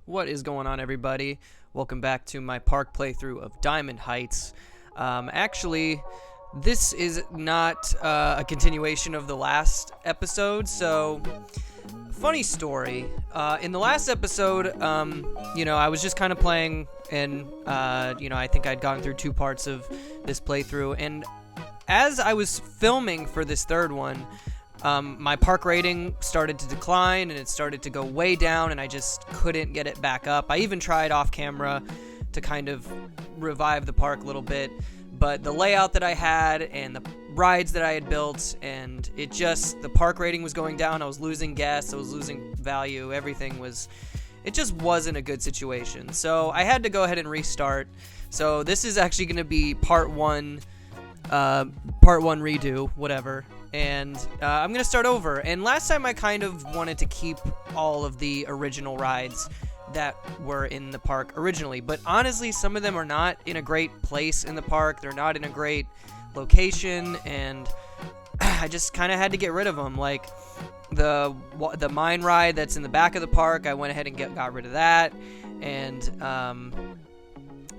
What is going on, everybody? Welcome back to my park playthrough of Diamond Heights. Actually, this is not a continuation of the last episode, so funny story. In the last episode, I was just kind of playing, and I think I'd gone through 2 parts of this playthrough, and as I was filming for this third one, my park rating started to decline, and it started to go way down, and I just couldn't get it back up. I even tried off camera to kind of revive the park a little bit, but the layout that I had and the rides that I had built, and the park rating was going down. I was losing guests, I was losing value, it just wasn't a good situation. So I had to go ahead and restart. So this is actually going to be part one redo, whatever. And I'm going to start over. And last time I kind of wanted to keep all of the original rides that were in the park originally. But honestly, some of them are not in a great place in the park. They're not in a great location. And I just kind of had to get rid of them. Like the mine ride that's in the back of the park, I went ahead and got rid of that. And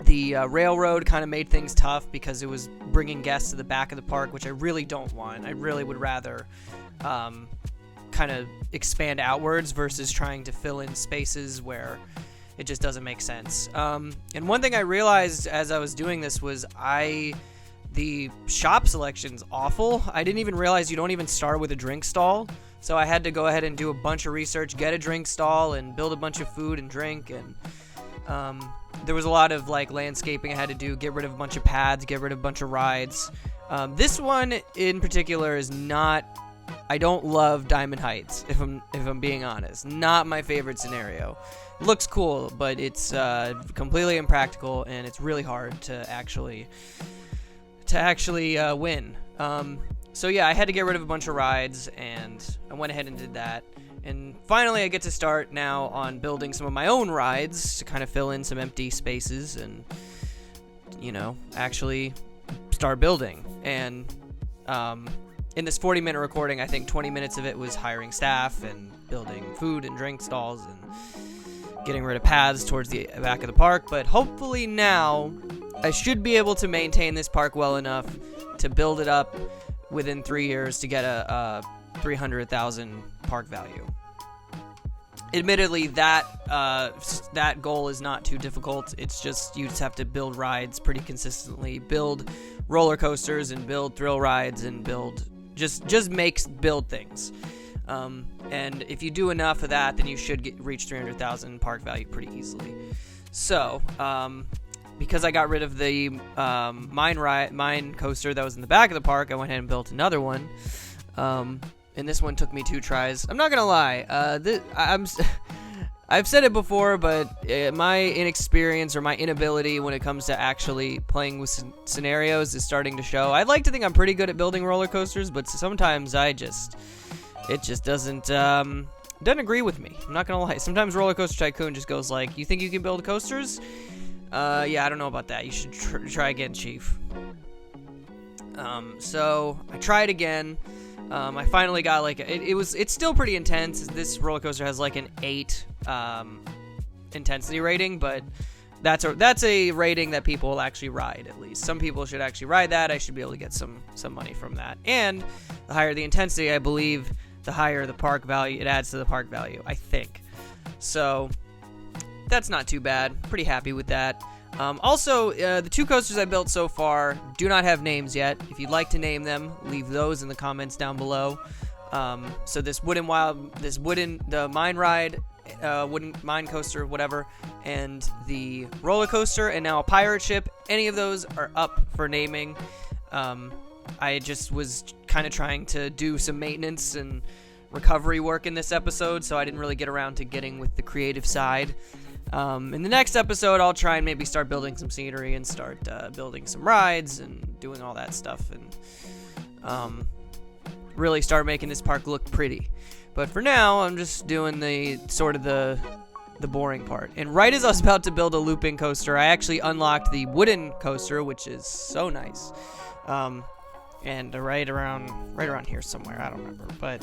the railroad kind of made things tough because it was bringing guests to the back of the park, which I really don't want. I really would rather kind of expand outwards versus trying to fill in spaces where it just doesn't make sense. And one thing I realized as I was doing this was the shop selection's awful. I didn't even realize you don't even start with a drink stall. So I had to go ahead and do a bunch of research, get a drink stall, and build a bunch of food and drink, and there was a lot of landscaping I had to do, get rid of a bunch of pads, get rid of a bunch of rides. This one in particular is not. I don't love Diamond Heights, if I'm being honest. Not my favorite scenario. It looks cool, but it's completely impractical, and it's really hard to actually win. So yeah, I had to get rid of a bunch of rides, and I went ahead and did that. And finally, I get to start now on building some of my own rides to kind of fill in some empty spaces and, actually start building. And in this 40-minute recording, I think 20 minutes of it was hiring staff and building food and drink stalls and getting rid of paths towards the back of the park. But hopefully now, I should be able to maintain this park well enough to build it up within 3 years to get a 300,000 park value. Admittedly, that goal is not too difficult. It's just you just have to build rides pretty consistently, build roller coasters and build thrill rides and build build things. And if you do enough of that, then you should reach 300,000 park value pretty easily. So, because I got rid of the mine coaster that was in the back of the park, I went ahead and built another one. And this one took me 2 tries. I'm not gonna lie. I've said it before, but my inexperience or my inability when it comes to actually playing with scenarios is starting to show. I'd like to think I'm pretty good at building roller coasters, but sometimes it just doesn't agree with me. I'm not gonna lie. Sometimes Rollercoaster Tycoon just goes like, "You think you can build coasters? Yeah, I don't know about that. You should try again, Chief." So I tried again. I finally got it's still pretty intense. This roller coaster has an 8 intensity rating, but that's a rating that people will actually ride. At least some people should actually ride that. I should be able to get some money from that. And the higher the intensity, I believe, the higher the park value. It adds to the park value, I think. So that's not too bad. Pretty happy with that. Also, the 2 coasters I built so far do not have names yet. If you'd like to name them, leave those in the comments down below. So the mine ride, wooden mine coaster, whatever, and the roller coaster, and now a pirate ship, any of those are up for naming. I just was kind of trying to do some maintenance and recovery work in this episode, so I didn't really get around to getting with the creative side. In the next episode, I'll try and maybe start building some scenery and start building some rides and doing all that stuff and really start making this park look pretty. But for now, I'm just doing the boring part. And right as I was about to build a looping coaster, I actually unlocked the wooden coaster, which is so nice. And right around here somewhere, I don't remember. But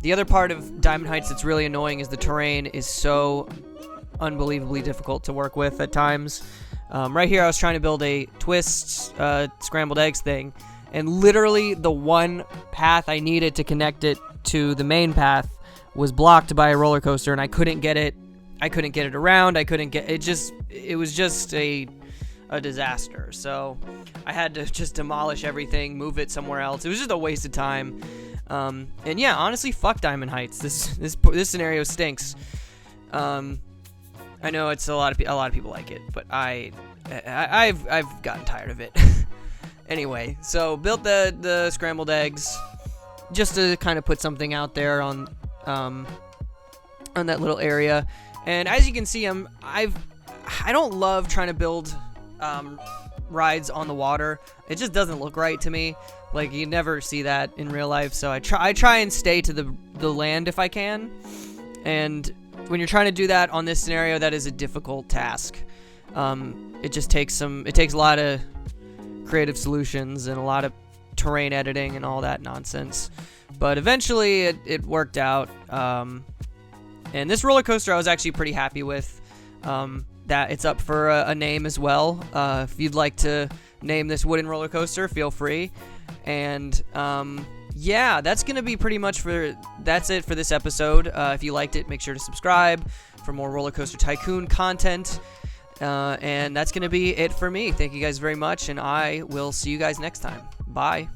the other part of Diamond Heights that's really annoying is the terrain is so unbelievably difficult to work with at times. Right here, I was trying to build a twist scrambled eggs thing, and literally the one path I needed to connect it to the main path was blocked by a roller coaster, and I couldn't get it. I couldn't get it around. I couldn't get it. It was just a disaster. So I had to just demolish everything, move it somewhere else. It was just a waste of time. And yeah, honestly, fuck Diamond Heights. This scenario stinks. I know it's a lot of people like it, but I've gotten tired of it. Anyway, so built the scrambled eggs just to kind of put something out there on that little area. And as you can see, I don't love trying to build rides on the water. It just doesn't look right to me. Like, you never see that in real life. So I try and stay to the land if I can. And when you're trying to do that on this scenario, that is a difficult task. It just takes a lot of creative solutions and a lot of terrain editing and all that nonsense. But eventually it worked out. And this roller coaster I was actually pretty happy with. That it's up for a name as well. If you'd like to name this wooden roller coaster, feel free. And yeah, that's gonna be pretty much that's it for this episode. If you liked it, make sure to subscribe for more Roller Coaster Tycoon content. And that's gonna be it for me. Thank you guys very much, and I will see you guys next time. Bye.